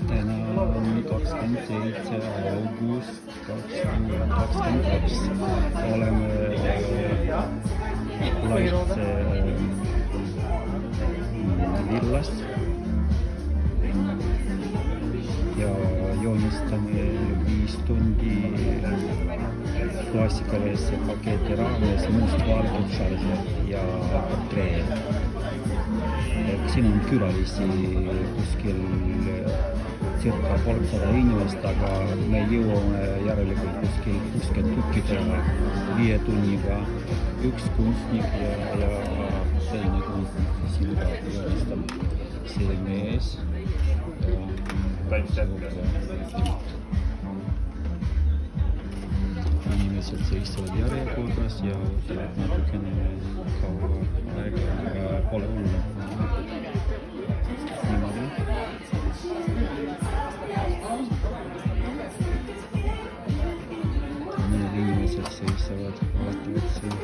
täna on 27. august 2022. Oleme Lahtse villas ja joonistame 5 tundi klassikalise paketi raames mustvalged šarže ja portreed. Siin on külalisi kuskil circa 300 inimest, aga me jõuame järelikult kuskil 60 tükki teha 5 tunniga. Üks kunstnik ja teine kunstnik siin ka joonistab see mees. Inimesed seistavad järjekorras ja tuleb natukene kaua aega, aga pole olnud niimoodi. Mõned inimesed seisavad, vaatavad siin.